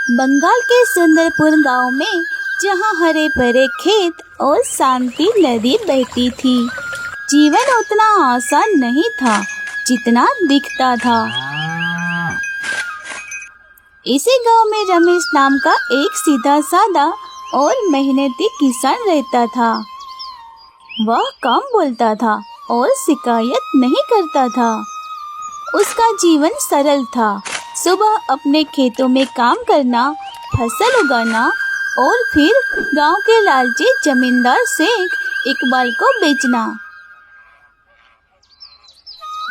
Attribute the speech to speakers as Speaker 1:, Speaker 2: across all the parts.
Speaker 1: बंगाल के सुंदरपुर गांव में, जहां हरे भरे खेत और शांति नदी बहती थी, जीवन उतना आसान नहीं था जितना दिखता था। इसी गांव में रमेश नाम का एक सीधा साधा और मेहनती किसान रहता था। वह कम बोलता था और शिकायत नहीं करता था। उसका जीवन सरल था। सुबह अपने खेतों में काम करना, फसल उगाना और फिर गांव के लालची जमींदार शेख इकबाल को बेचना।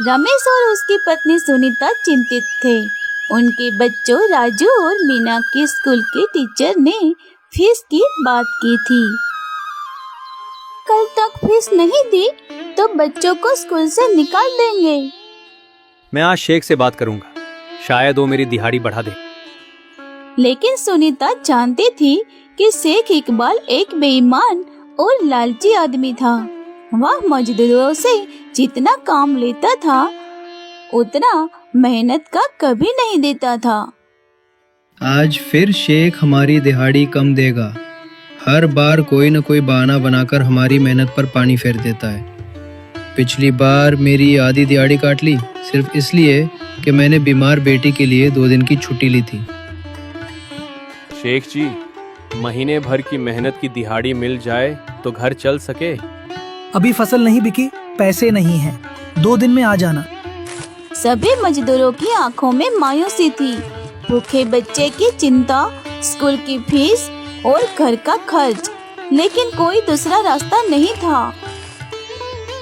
Speaker 1: रमेश और उसकी पत्नी सुनीता चिंतित थे। उनके बच्चों राजू और मीना की स्कूल के टीचर ने फीस की बात की थी। कल तक फीस नहीं दी तो बच्चों को स्कूल से निकाल देंगे।
Speaker 2: मैं आज शेख से बात करूंगा, शायद वो मेरी दिहाड़ी बढ़ा दे।
Speaker 1: लेकिन सुनीता जानती थी कि शेख इकबाल एक बेईमान और लालची आदमी था। वह मजदूरों से जितना काम लेता था उतना मेहनत का कभी नहीं देता था।
Speaker 3: आज फिर शेख हमारी दिहाड़ी कम देगा। हर बार कोई न कोई बहाना बनाकर हमारी मेहनत पर पानी फेर देता है। पिछली बार मेरी आधी दिहाड़ी काट ली सिर्फ इसलिए कि मैंने बीमार बेटी के लिए 2 दिन की छुट्टी ली थी।
Speaker 2: शेख जी, महीने भर की मेहनत की दिहाड़ी मिल जाए तो घर चल सके।
Speaker 4: अभी फसल नहीं बिकी, पैसे नहीं हैं, 2 दिन में आ जाना।
Speaker 1: सभी मजदूरों की आंखों में मायूसी थी। भूखे बच्चे की चिंता, स्कूल की फीस और घर का खर्च, लेकिन कोई दूसरा रास्ता नहीं था।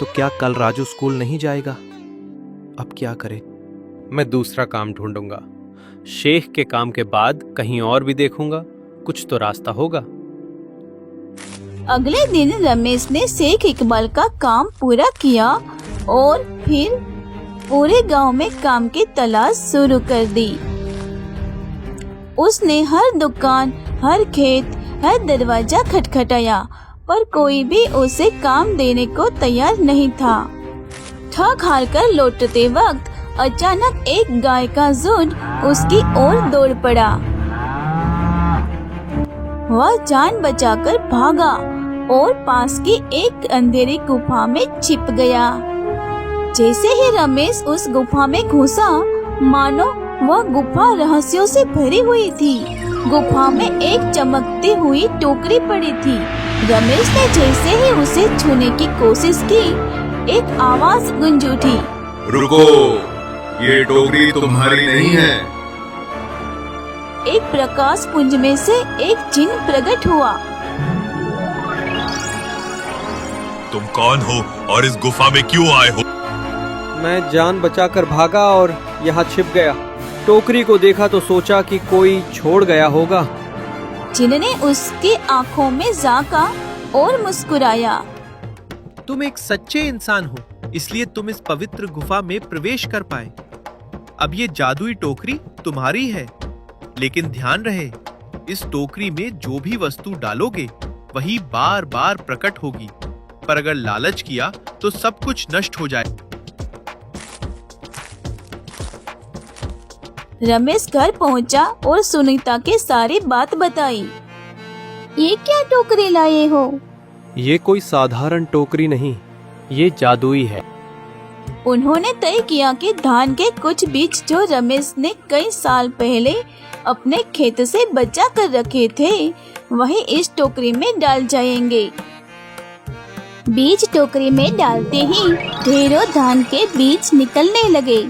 Speaker 5: तो क्या कल राजू स्कूल नहीं जाएगा? अब क्या करें?
Speaker 2: मैं दूसरा काम ढूंढूंगा। शेख के काम के बाद कहीं और भी देखूंगा, कुछ तो रास्ता होगा।
Speaker 1: अगले दिन रमेश ने शेख इकबाल का काम पूरा किया और फिर पूरे गांव में काम की तलाश शुरू कर दी। उसने हर दुकान, हर खेत, हर दरवाजा खटखटाया, पर कोई भी उसे काम देने को तैयार नहीं था। थक हार कर लौटते वक्त अचानक एक गाय का झुंड उसकी ओर दौड़ पड़ा। वह जान बचाकर भागा और पास की एक अंधेरी गुफा में छिप गया। जैसे ही रमेश उस गुफा में घुसा, मानो वह गुफा रहस्यों से भरी हुई थी। गुफा में एक चमकती हुई टोकरी पड़ी थी। रमेश ने जैसे ही उसे छूने की कोशिश की, एक आवाज गूंज उठी,
Speaker 6: रुको, ये टोकरी तुम्हारी नहीं है।
Speaker 1: एक प्रकाश पुंज में से एक जिन प्रकट हुआ।
Speaker 6: तुम कौन हो और इस गुफा में क्यों आए हो?
Speaker 2: मैं जान बचाकर भागा और यहाँ छिप गया। टोकरी को देखा तो सोचा कि कोई छोड़ गया होगा।
Speaker 1: जिन ने उसकी आंखों में झांका और मुस्कुराया।
Speaker 5: तुम एक सच्चे इंसान हो, इसलिए तुम इस पवित्र गुफा में प्रवेश कर पाए। अब ये जादुई टोकरी तुम्हारी है, लेकिन ध्यान रहे, इस टोकरी में जो भी वस्तु डालोगे वही बार बार प्रकट होगी, पर अगर लालच किया तो सब कुछ नष्ट हो जाए।
Speaker 1: रमेश घर पहुंचा और सुनीता के सारी बात बताई। ये क्या टोकरी लाए हो?
Speaker 2: ये कोई साधारण टोकरी नहीं, ये जादुई है।
Speaker 1: उन्होंने तय किया कि धान के कुछ बीज जो रमेश ने कई साल पहले अपने खेत से बचा कर रखे थे, वही इस टोकरी में डाल जाएंगे। बीज टोकरी में डालते ही ढेरों धान के बीज निकलने लगे।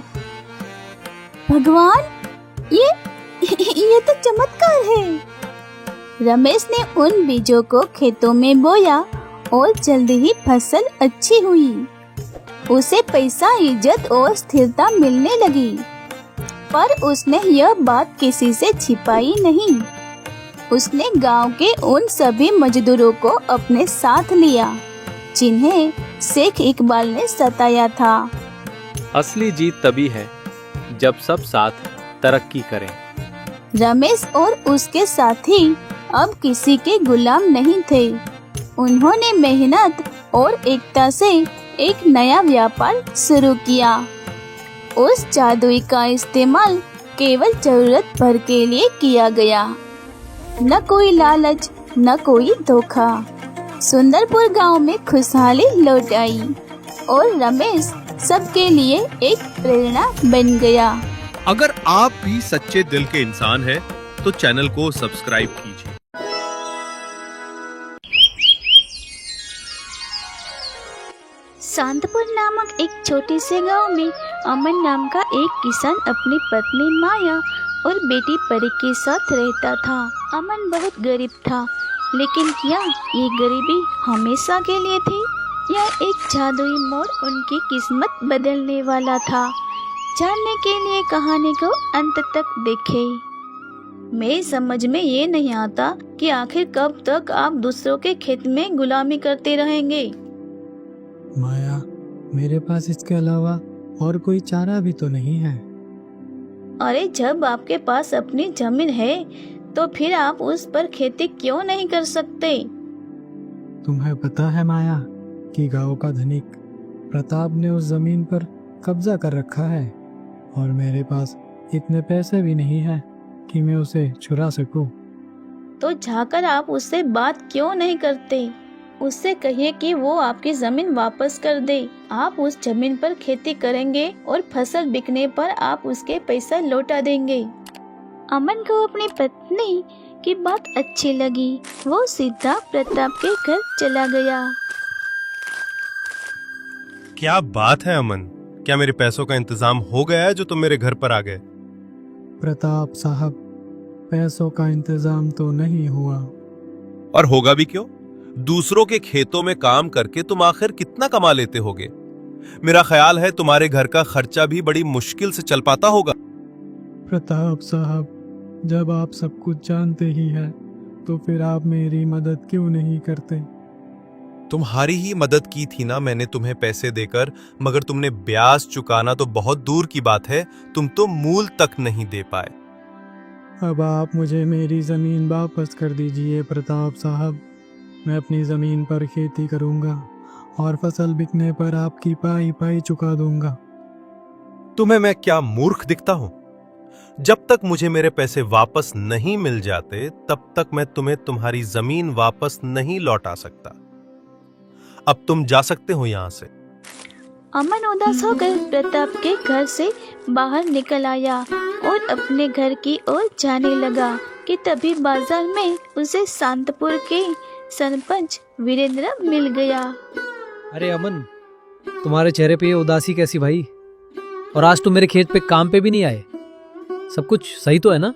Speaker 1: भगवान, ये तो चमत्कार है। रमेश ने उन बीजों को खेतों में बोया और जल्दी ही फसल अच्छी हुई। उसे पैसा, इज्जत और स्थिरता मिलने लगी। पर उसने यह बात किसी से छिपाई नहीं। उसने गांव के उन सभी मजदूरों को अपने साथ लिया जिन्हें शेख इकबाल ने सताया था।
Speaker 2: असली जीत तभी है जब सब साथ तरक्की करें।
Speaker 1: रमेश और उसके साथी अब किसी के गुलाम नहीं थे। उन्होंने मेहनत और एकता से एक नया व्यापार शुरू किया। उस जादुई का इस्तेमाल केवल जरूरत भर के लिए किया गया, न कोई लालच न कोई धोखा। सुंदरपुर गांव में खुशहाली लौट आई और रमेश सबके लिए एक प्रेरणा बन गया।
Speaker 5: अगर आप भी सच्चे दिल के इंसान हैं, तो चैनल को सब्सक्राइब कीजिए।
Speaker 1: शांतपुर नामक एक छोटे से गांव में अमन नाम का एक किसान अपनी पत्नी माया और बेटी परी के साथ रहता था। अमन बहुत गरीब था, लेकिन क्या ये गरीबी हमेशा के लिए थी या एक जादुई मोड़ उनकी किस्मत बदलने वाला था? जानने के लिए कहानी को अंत तक देखें। मेरी समझ में ये नहीं आता कि आखिर कब तक आप दूसरों के खेत में गुलामी करते रहेंगे।
Speaker 7: माया, मेरे पास इसके अलावा और कोई चारा भी तो नहीं है।
Speaker 1: अरे जब आपके पास अपनी जमीन है तो फिर आप उस पर खेती क्यों नहीं कर सकते?
Speaker 7: तुम्हें पता है माया कि गांव का धनिक प्रताप ने उस जमीन पर कब्जा कर रखा है और मेरे पास इतने पैसे भी नहीं है कि मैं उसे चुरा सकूं।
Speaker 1: तो जाकर आप उससे बात क्यों नहीं करते? उससे कहिए कि वो आपकी जमीन वापस कर दे। आप उस जमीन पर खेती करेंगे और फसल बिकने पर आप उसके पैसा लौटा देंगे। अमन को अपनी पत्नी की बात अच्छी लगी। वो सीधा प्रताप के घर चला गया।
Speaker 8: क्या बात है अमन, क्या मेरे पैसों का इंतजाम हो गया है जो तुम मेरे घर पर आ गए?
Speaker 7: प्रताप साहब, पैसों का इंतजाम तो नहीं हुआ।
Speaker 8: और होगा भी क्यों? दूसरों के खेतों में काम करके तुम आखिर कितना कमा लेते होगे? मेरा ख्याल है तुम्हारे घर का खर्चा भी बड़ी मुश्किल से चल पाता होगा।
Speaker 7: प्रताप साहब, जब आप सब कुछ जानते ही हैं, तो फिर आप मेरी मदद क्यों नहीं करते?
Speaker 8: तुम्हारी ही मदद की थी ना मैंने तुम्हें पैसे देकर, मगर तुमने ब्याज चुकाना तो बहुत दूर की बात है, तुम तो मूल तक नहीं दे पाए।
Speaker 7: अब आप मुझे मेरी जमीन वापस कर दीजिए प्रताप साहब। मैं अपनी जमीन पर खेती करूंगा और फसल बिकने पर आपकी पाई पाई चुका दूंगा।
Speaker 8: तुम्हें मैं क्या मूर्ख दिखता हूं? जब तक मुझे मेरे पैसे वापस नहीं मिल जाते, तब तक मैं तुम्हें तुम्हारी जमीन वापस नहीं लौटा सकता। अब तुम जा सकते हो यहां से।
Speaker 1: अमन उदास होकर प्रताप के घर से बाहर निकल आया और अपने घर की ओर जाने लगा कि तभी बाजार में उसे शांतपुर के सरपंच वीरेंद्र मिल गया।
Speaker 9: अरे अमन, तुम्हारे चेहरे पे ये उदासी कैसी भाई? और आज तुम मेरे खेत पे काम पे भी नहीं आए। सब कुछ सही तो है ना?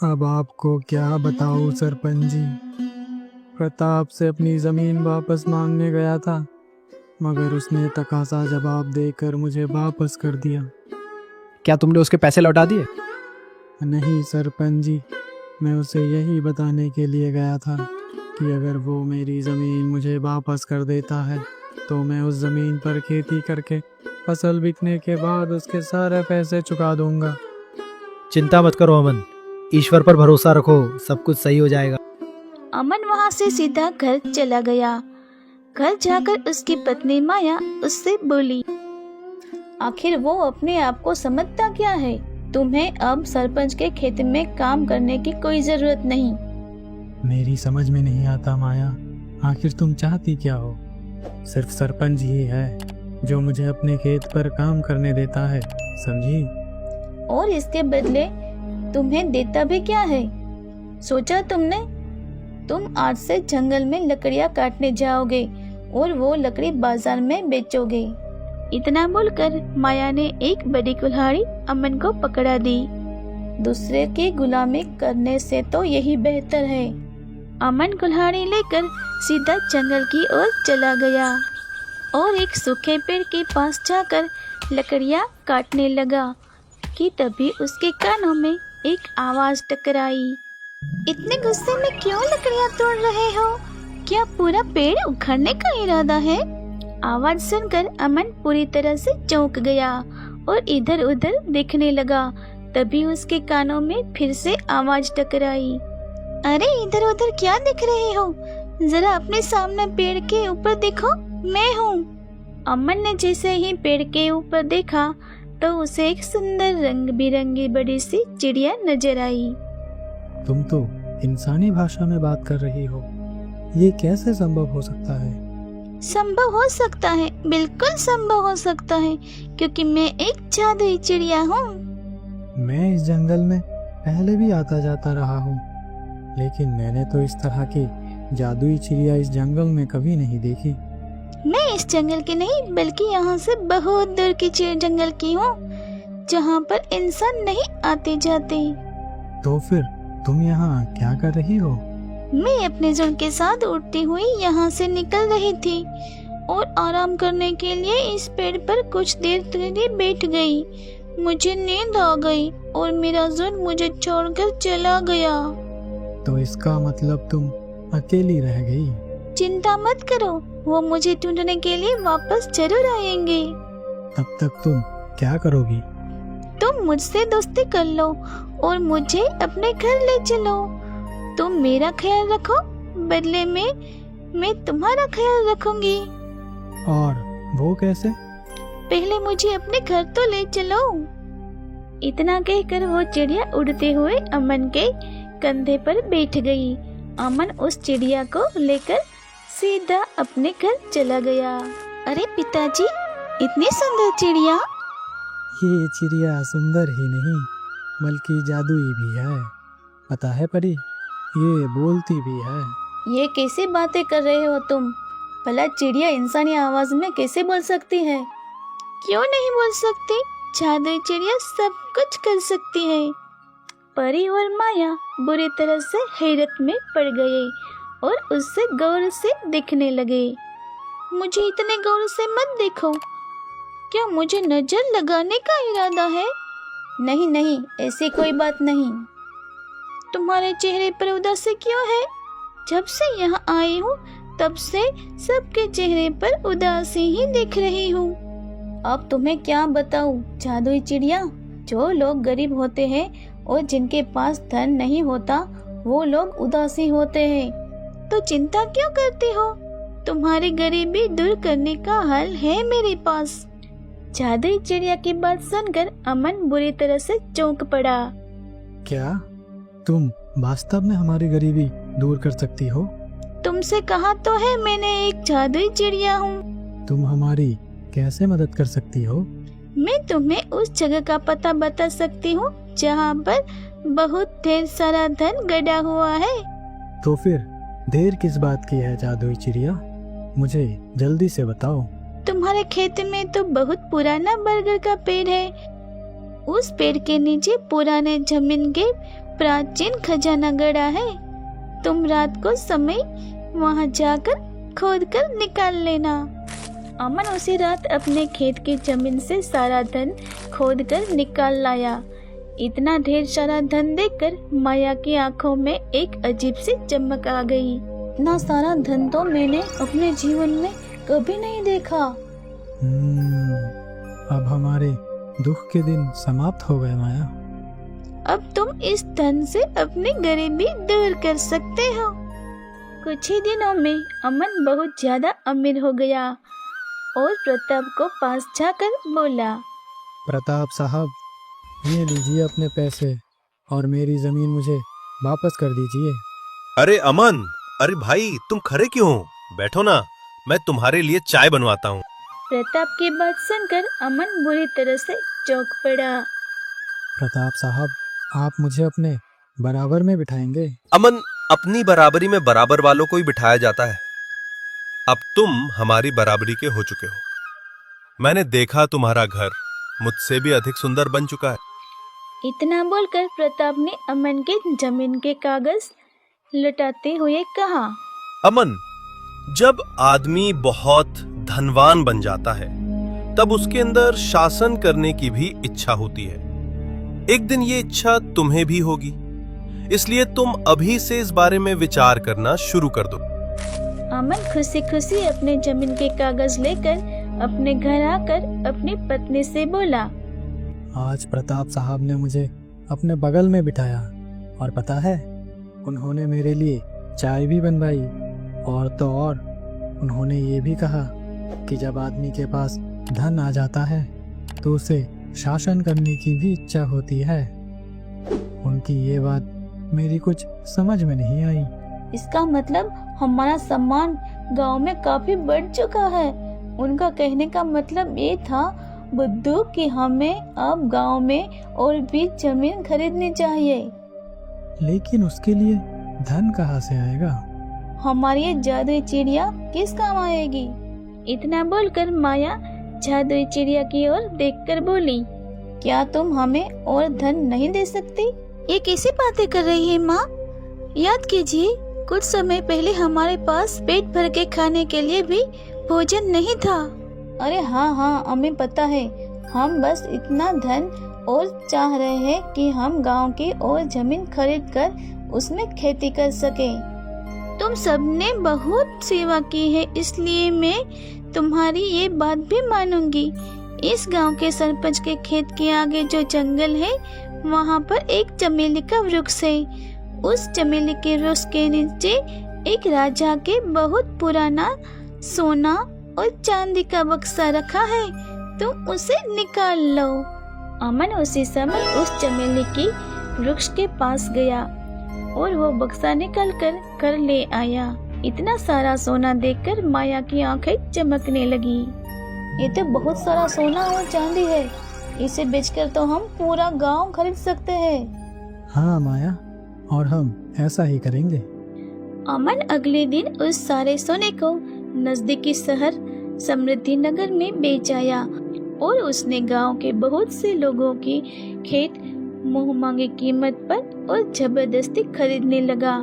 Speaker 7: अब आपको क्या बताऊं सरपंच जी, प्रताप से अपनी जमीन वापस मांगने गया था, मगर उसने तकाजा जवाब देकर मुझे वापस कर दिया।
Speaker 9: क्या तुमने उसके पैसे लौटा दिए?
Speaker 7: नहीं सरपंच जी, मैं उसे यही बताने के लिए गया था कि अगर वो मेरी ज़मीन मुझे वापस कर देता है तो मैं उस ज़मीन पर खेती करके फसल बिकने के बाद उसके सारे पैसे चुका दूंगा।
Speaker 9: चिंता मत करो अमन, ईश्वर पर भरोसा रखो, सब कुछ सही हो जाएगा।
Speaker 1: अमन वहाँ से सीधा घर चला गया। घर जाकर उसकी पत्नी माया उससे बोली, आखिर वो अपने आप को समझता क्या है? तुम्हें अब सरपंच के खेत में काम करने की कोई जरूरत नहीं।
Speaker 7: मेरी समझ में नहीं आता माया, आखिर तुम चाहती क्या हो? सिर्फ सरपंच ही है जो मुझे अपने खेत पर काम करने देता है, समझी?
Speaker 1: और इसके बदले तुम्हें देता भी क्या है? सोचा तुमने? तुम आज से जंगल में लकड़ियाँ काटने जाओगे और वो लकड़ी बाजार में बेचोगे। इतना बोलकर माया ने एक बड़ी कुल्हाड़ी अमन को पकड़ा दी। दूसरे की गुलामी करने से तो यही बेहतर है। अमन कुल्हाड़ी लेकर सीधा जंगल की ओर चला गया और एक सूखे पेड़ के पास जाकर लकड़ियाँ काटने लगा कि तभी उसके कानों में एक आवाज टकराई। इतने गुस्से में क्यों लकड़ियाँ तोड़ रहे हो? क्या पूरा पेड़ उखाड़ने का इरादा है? आवाज सुनकर अमन पूरी तरह से चौंक गया और इधर उधर देखने लगा। तभी उसके कानों में फिर से आवाज टकराई। अरे इधर उधर क्या देख रहे हो? जरा अपने सामने पेड़ के ऊपर देखो, मैं हूँ। अमन ने जैसे ही पेड़ के ऊपर देखा तो उसे एक सुंदर रंग बिरंगी बड़ी सी चिड़िया नजर आई।
Speaker 7: तुम तो इंसानी भाषा में बात कर रही हो, ये कैसे संभव हो सकता है?
Speaker 1: संभव हो सकता है, बिल्कुल संभव हो सकता है, क्योंकि मैं एक जादुई चिड़िया हूँ।
Speaker 7: मैं इस जंगल में पहले भी आता जाता रहा हूँ, लेकिन मैंने तो इस तरह की जादुई चिड़िया इस जंगल में कभी नहीं देखी।
Speaker 1: मैं इस जंगल की नहीं, बल्कि यहाँ से बहुत दूर की जंगल की हूँ, जहाँ पर इंसान नहीं आते जाते।
Speaker 7: तो फिर तुम यहाँ क्या कर रही हो?
Speaker 1: मैं अपने झुंड के साथ उड़ती हुई यहाँ से निकल रही थी और आराम करने के लिए इस पेड़ पर कुछ देर के लिए बैठ गई। मुझे नींद आ गई और मेरा झुंड मुझे छोड़कर चला गया।
Speaker 7: तो इसका मतलब तुम अकेली रह गई?
Speaker 1: चिंता मत करो, वो मुझे ढूंढने के लिए वापस जरूर आएंगे।
Speaker 7: तब तक तुम क्या करोगी?
Speaker 1: तुम मुझसे दोस्ती कर लो और मुझे अपने घर ले चलो। तुम मेरा ख्याल रखो, बदले में मैं तुम्हारा ख्याल रखूंगी।
Speaker 7: और वो कैसे?
Speaker 1: पहले मुझे अपने घर तो ले चलो। इतना कहकर वो चिड़िया उड़ते हुए अमन के कंधे पर बैठ गई। अमन उस चिड़िया को लेकर सीधा अपने घर चला गया। अरे पिताजी, इतनी सुंदर चिड़िया!
Speaker 7: ये चिड़िया सुंदर ही नहीं बल्कि जादुई भी है। पता है परी, ये बोलती भी है।
Speaker 1: ये कैसी बातें कर रहे हो तुम? भला चिड़िया इंसानी आवाज में कैसे बोल सकती है? क्यों नहीं बोल सकती? जादुई चिड़िया सब कुछ कर सकती है। परी और माया बुरी तरह से हैरत में पड़ गए और उससे गौर से देखने लगे। मुझे इतने गौर से मत देखो, क्या मुझे नजर लगाने का इरादा है? नहीं नहीं, ऐसी कोई बात नहीं। तुम्हारे चेहरे पर उदासी क्यों है? जब से यहाँ आई हूँ तब से सबके चेहरे पर उदासी ही दिख रही हूँ। अब तुम्हें क्या बताऊँ जादुई चिड़िया, जो लोग गरीब होते हैं और जिनके पास धन नहीं होता वो लोग उदासी होते हैं। तो चिंता क्यों करती हो? तुम्हारी गरीबी दूर करने का हल है मेरे पास। जादुई चिड़िया की बात सुनकर अमन बुरी तरह से चौंक पड़ा।
Speaker 7: क्या तुम वास्तव में हमारी गरीबी दूर कर सकती हो?
Speaker 1: तुमसे कहा तो है मैंने एक जादुई चिड़िया हूँ।
Speaker 7: तुम हमारी कैसे मदद कर सकती हो?
Speaker 1: मैं तुम्हें उस जगह का पता बता सकती हूँ जहाँ पर बहुत ढेर सारा धन गड़ा हुआ है।
Speaker 7: तो फिर देर किस बात की है जादुई चिड़िया? मुझे जल्दी से बताओ।
Speaker 1: तुम्हारे खेत में तो बहुत पुराना बरगद का पेड़ है। उस पेड़ के नीचे पुराने जमीन के प्राचीन खजाना गड़ा है। तुम रात को समय वहां जाकर खोद कर निकाल लेना। अमन उसी रात अपने खेत की जमीन से सारा धन खोद कर निकाल लाया। इतना ढेर सारा धन देखकर माया की आंखों में एक अजीब सी चमक आ गई। इतना सारा धन तो मैंने अपने जीवन में कभी नहीं देखा।
Speaker 7: अब हमारे दुख के दिन समाप्त हो गए माया।
Speaker 1: अब तुम इस धन से अपनी गरीबी दूर कर सकते हो। कुछ ही दिनों में अमन बहुत ज्यादा अमीर हो गया और प्रताप को पास जाकर बोला,
Speaker 7: प्रताप साहब, ये लीजिए अपने पैसे और मेरी जमीन मुझे वापस कर दीजिए।
Speaker 8: अरे अमन, अरे भाई तुम खड़े क्यों हो? बैठो ना, मैं तुम्हारे लिए चाय बनवाता हूँ।
Speaker 1: प्रताप की बात सुनकर अमन बुरी तरह से चौंक पड़ा।
Speaker 7: प्रताप साहब, आप मुझे अपने बराबर में बिठाएंगे?
Speaker 8: अमन, अपनी बराबरी में बराबर वालों को ही बिठाया जाता है। अब तुम हमारी बराबरी के हो चुके हो। मैंने देखा तुम्हारा घर मुझसे भी अधिक सुंदर बन चुका है।
Speaker 1: इतना बोलकर प्रताप ने अमन के जमीन के कागज लौटाते हुए कहा,
Speaker 8: अमन, जब आदमी बहुत धनवान बन जाता है तब उसके अंदर शासन करने की भी इच्छा होती है। एक दिन ये इच्छा तुम्हें भी होगी, इसलिए तुम अभी से इस बारे में विचार करना शुरू कर दो।
Speaker 1: अमन खुशी खुशी अपने जमीन के कागज लेकर अपने घर आकर अपनी पत्नी से बोला,
Speaker 7: आज प्रताप साहब ने मुझे अपने बगल में बिठाया और पता है, उन्होंने मेरे लिए चाय भी बनवाई और तो और उन्होंने ये भी कहा कि जब आदमी के पास धन आ जाता है तो उसे शासन करने की भी इच्छा होती है। उनकी ये बात मेरी कुछ समझ में नहीं आई।
Speaker 1: इसका मतलब हमारा सम्मान गांव में काफी बढ़ चुका है। उनका कहने का मतलब ये था बुद्धू कि हमें अब गांव में और भी जमीन खरीदनी चाहिए।
Speaker 7: लेकिन उसके लिए धन कहाँ से आएगा?
Speaker 1: हमारी ये जादुई चिड़िया किस काम आएगी? इतना बोलकर माया जादुई चिड़िया की ओर देखकर बोली, क्या तुम हमें और धन नहीं दे सकती? ये कैसी बातें कर रही है माँ? याद कीजिए, कुछ समय पहले हमारे पास पेट भर के खाने के लिए भी भोजन नहीं था। अरे हाँ, हमें पता है। हम बस इतना धन और चाह रहे हैं कि हम गांव की और जमीन खरीद कर उसमें खेती कर सके। तुम सबने बहुत सेवा की है, इसलिए मैं तुम्हारी ये बात भी मानूंगी। इस गांव के सरपंच के खेत के आगे जो जंगल है, वहाँ पर एक चमेली का वृक्ष है। उस चमेली के वृक्ष के नीचे एक राजा के बहुत पुराना सोना और चांदी का बक्सा रखा है, तुम उसे निकाल लो। अमन उसी समय उस चमेली की वृक्ष के पास गया और वो बक्सा निकाल कर ले आया। इतना सारा सोना देखकर माया की आंखें चमकने लगी। ये तो बहुत सारा सोना और चांदी है, इसे बेचकर तो हम पूरा गांव खरीद सकते हैं।
Speaker 7: हाँ माया, और हम ऐसा ही करेंगे।
Speaker 1: अमन अगले दिन उस सारे सोने को नजदीकी शहर समृद्धि नगर में बेच आया और उसने गांव के बहुत से लोगों की खेत मुंह मांगी कीमत पर और जबरदस्ती खरीदने लगा।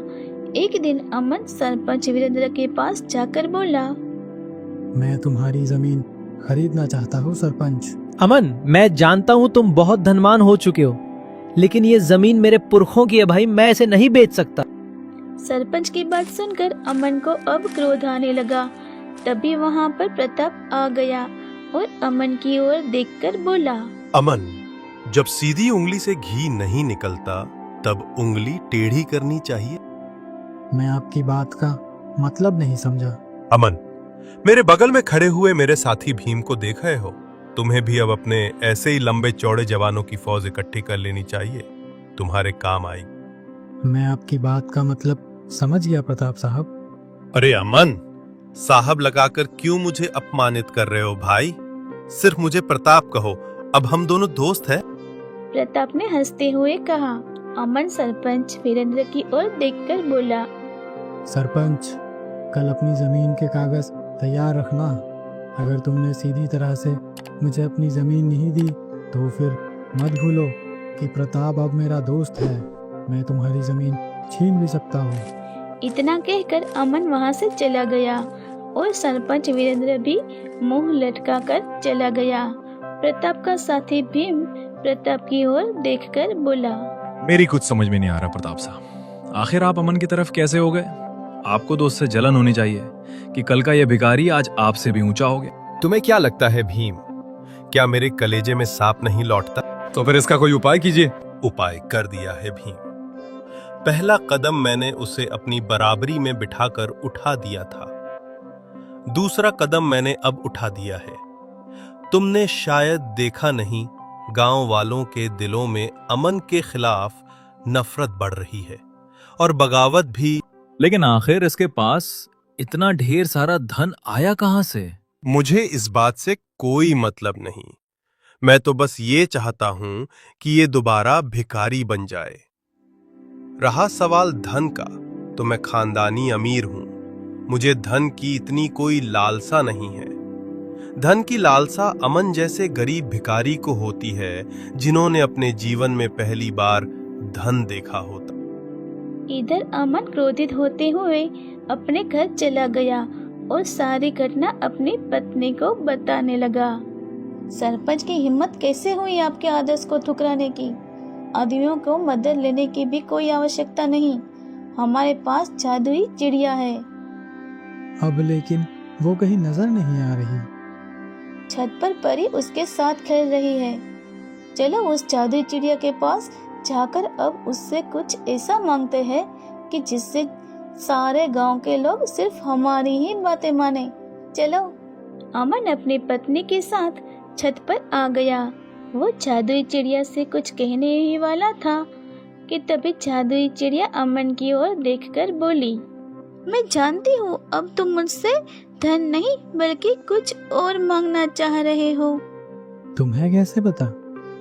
Speaker 1: एक दिन अमन सरपंच वीरेंद्र के पास जाकर बोला,
Speaker 7: मैं तुम्हारी जमीन खरीदना चाहता हूँ सरपंच।
Speaker 9: अमन, मैं जानता हूँ तुम बहुत धनवान हो चुके हो, लेकिन ये जमीन मेरे पुरखों की है भाई, मैं इसे नहीं बेच सकता।
Speaker 1: सरपंच की बात सुनकर अमन को अब क्रोध आने लगा। तभी वहाँ पर प्रताप आ गया और अमन की ओर देखकर बोला,
Speaker 8: अमन, जब सीधी उंगली से घी नहीं निकलता तब उंगली टेढ़ी करनी चाहिए।
Speaker 7: मैं आपकी बात का मतलब नहीं समझा।
Speaker 8: अमन, मेरे बगल में खड़े हुए मेरे साथी भीम को देख रहे हो? तुम्हें भी अब अपने ऐसे ही लंबे चौड़े जवानों की फौज इकट्ठी कर लेनी चाहिए, तुम्हारे काम आएगी।
Speaker 7: मैं आपकी बात का मतलब समझ गया प्रताप साहब।
Speaker 8: अरे अमन, साहब लगाकर क्यों मुझे अपमानित कर रहे हो भाई? सिर्फ मुझे प्रताप कहो, अब हम दोनों दोस्त हैं।
Speaker 1: प्रताप ने हंसते हुए कहा। अमन सरपंच वीरेंद्र की ओर देखकर बोला,
Speaker 7: सरपंच, कल अपनी जमीन के कागज तैयार रखना। अगर तुमने सीधी तरह से मुझे अपनी जमीन नहीं दी तो फिर मत भूलो कि प्रताप अब मेरा दोस्त है। मैं तुम्हारी जमीन छीन भी सकता हूँ।
Speaker 1: इतना कहकर अमन वहाँ से चला गया और सरपंच वीरेंद्र भी मुंह लटकाकर चला गया। प्रताप का साथी भीम प्रताप की ओर देखकर बोला,
Speaker 6: मेरी कुछ समझ में नहीं आ रहा प्रताप साहब, आखिर आप अमन की तरफ कैसे हो गए? आपको तो उससे जलन होनी चाहिए कि कल का यह भिखारी आज आपसे भी ऊंचा हो गया।
Speaker 8: तुम्हें क्या लगता है भीम, क्या मेरे कलेजे में सांप नहीं लौटता?
Speaker 6: तो फिर इसका कोई उपाय कीजिए।
Speaker 8: उपाय कर दिया है भीम। पहला कदम मैंने उसे अपनी बराबरी में बिठाकर उठा दिया था, दूसरा कदम मैंने अब उठा दिया है। तुमने शायद देखा नहीं, गांव वालों के दिलों में अमन के खिलाफ नफरत बढ़ रही है और बगावत भी।
Speaker 6: लेकिन आखिर इसके पास इतना ढेर सारा धन आया कहां से?
Speaker 8: मुझे इस बात से कोई मतलब नहीं। मैं तो बस ये चाहता हूं कि ये दोबारा भिखारी बन जाए। रहा सवाल धन का, तो मैं खानदानी अमीर हूं। मुझे धन की इतनी कोई लालसा नहीं है। धन की लालसा अमन जैसे गरीब भिखारी को होती है, जिन्होंने अपने जीवन में पहली बार धन देखा होता।
Speaker 1: इधर अमन क्रोधित होते हुए अपने घर चला गया और सारी घटना अपनी पत्नी को बताने लगा। सरपंच की हिम्मत कैसे हुई आपके आदर्श को ठुकराने की? आदमियों को मदद लेने की भी कोई आवश्यकता नहीं, हमारे पास जादुई चिड़िया है।
Speaker 7: अब लेकिन वो कहीं नजर नहीं आ रही।
Speaker 1: छत पर परी उसके साथ खेल रही है। चलो उस जादुई चिड़िया के पास जाकर अब उससे कुछ ऐसा मांगते हैं कि जिससे सारे गांव के लोग सिर्फ हमारी ही बातें माने। चलो। अमन अपनी पत्नी के साथ छत पर आ गया। वो जादुई चिड़िया से कुछ कहने ही वाला था कि तभी जादुई चिड़िया अमन की ओर देखकर बोली, मैं जानती हूँ अब तुम मुझसे धन नहीं बल्कि कुछ और मांगना चाह रहे हो।
Speaker 7: तुम्हें कैसे पता?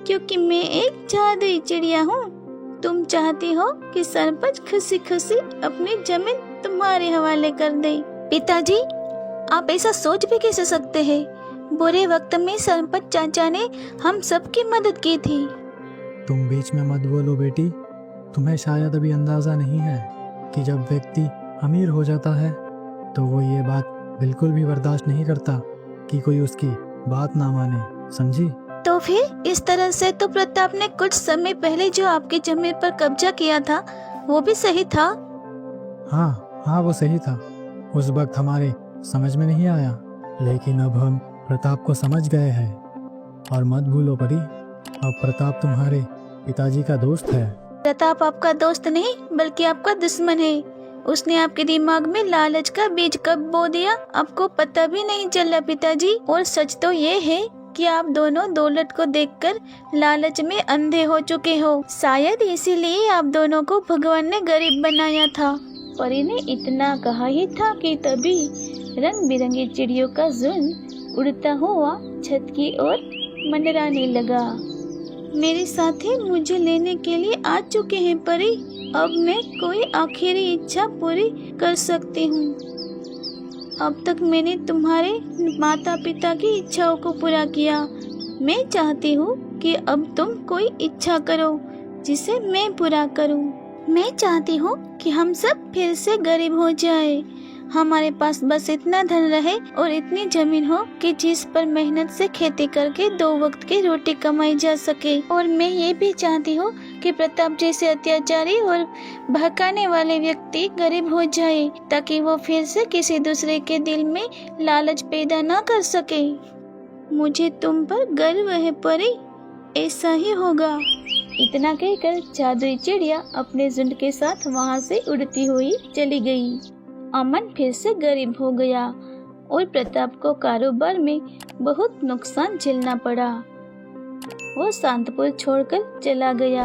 Speaker 1: क्योंकि मैं एक जादुई चिड़िया हूँ। तुम चाहती हो कि सरपंच खुशी खुशी अपनी जमीन तुम्हारे हवाले कर दे। पिताजी, आप ऐसा सोच भी कैसे सकते हैं? बुरे वक्त में सरपंच चाचा ने हम सबकी मदद की थी।
Speaker 7: तुम बीच में मत बोलो बेटी। तुम्हें शायद अभी अंदाजा नहीं है कि जब व्यक्ति अमीर हो जाता है तो वो ये बात बिल्कुल भी बर्दाश्त नहीं करता कि कोई उसकी बात ना माने, समझी?
Speaker 1: तो फिर इस तरह से तो प्रताप ने कुछ समय पहले जो आपकी जमीन पर कब्जा किया था वो भी सही था।
Speaker 7: हाँ, वो सही था। उस वक्त हमारे समझ में नहीं आया, लेकिन अब हम प्रताप को समझ गए हैं। और मत भूलो परी, अब प्रताप तुम्हारे पिताजी का दोस्त है।
Speaker 1: प्रताप आपका दोस्त नहीं बल्कि आपका दुश्मन है। उसने आपके दिमाग में लालच का बीज कब बो दिया आपको पता भी नहीं चला पिताजी। और सच तो ये है कि आप दोनों दौलत को देखकर लालच में अंधे हो चुके हो। शायद इसीलिए आप दोनों को भगवान ने गरीब बनाया था। परी ने इतना कहा ही था कि तभी रंग बिरंगी चिड़ियों का झुंड उड़ता हुआ छत की ओर मंडराने लगा। मेरे साथी मुझे लेने के लिए आ चुके हैं परी। अब मैं कोई आखिरी इच्छा पूरी कर सकती हूँ। अब तक मैंने तुम्हारे माता पिता की इच्छाओं को पूरा किया। मैं चाहती हूँ कि अब तुम कोई इच्छा करो जिसे मैं पूरा करूँ। मैं चाहती हूँ कि हम सब फिर से गरीब हो जाए। हमारे पास बस इतना धन रहे और इतनी जमीन हो कि जिस पर मेहनत से खेती करके 2 वक्त की रोटी कमाई जा सके। और मैं ये भी चाहती हूँ कि प्रताप जैसे अत्याचारी और भड़काने वाले व्यक्ति गरीब हो जाए ताकि वो फिर से किसी दूसरे के दिल में लालच पैदा ना कर सके। मुझे तुम पर गर्व है परी, ऐसा ही होगा। इतना कहकर जादुई चिड़िया अपने झुंड के साथ वहाँ से उड़ती हुई चली गई। अमन फिर से गरीब हो गया और प्रताप को कारोबार में बहुत नुकसान झेलना पड़ा। वो शांतपुर छोड़कर चला गया।